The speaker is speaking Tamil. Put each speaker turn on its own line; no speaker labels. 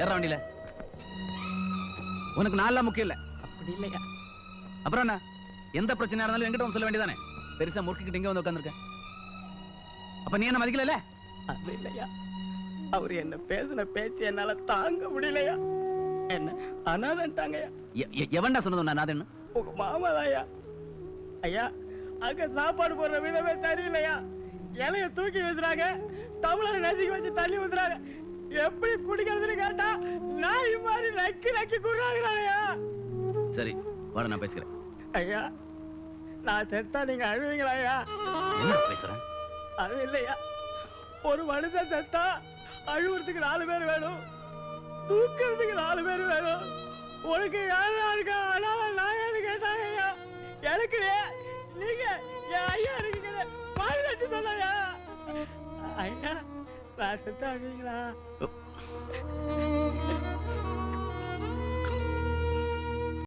ஏற வண்டியில. உனக்கு நாளெல்லாம் முக்கியம் இல்ல.
அப்படி இல்லையா?
அப்புறம் என்ன? எந்த பிரச்சனையா இருந்தாலும் என்கிட்ட வந்து சொல்ல வேண்டியதானே? பெருசா முறுக்கிட்டு இங்க வந்து உட்காந்துருக்க. அப்ப நீ என்ன மதிக்கல?
அது இல்லையா, அவர் என்ன பேசின பேச்சு என்னால தாங்க முடியலையா. என்ன அனாதன்ட்டாங்கய்யா.
எவன்டா சொன்னது உன்னை அனாதன்னு?
உங்க மாமாதாயா. ஐயா, அங்க சாப்பாடு போடுற விதமே சரியில்லையா. இலைய தூக்கி வச்சுறாங்க, தமிழரை நசுக்கி வச்சு தள்ளி ஊத்துறாங்க. எப்படி குடிக்கிறதுன்னு கேட்டா நாய் மாதிரி நக்கி நக்கி குடுறாங்கய்யா.
சரி வாட, நான் பேசுறேன்.
ஐயா, நான் செத்தா நீங்க அழுவீங்களா ஐயா?
என்ன பேசுறேன்?
அது இல்லையா, ஒரு மனுஷன் செத்தா அழுவுறதுக்கு 4 பேர் வேணும், தூக்கிறதுக்கு 4 பேர் வேணும். உனக்கு யாரா இருக்கா அனாத நாயான்னு கேட்டாங்க ஐயா. எனக்கு நீங்க என் ஐயா இருக்கீங்க பாரு தட்டு சொன்னாயா. ஐயா, நான் செத்தா அழுவீங்களா?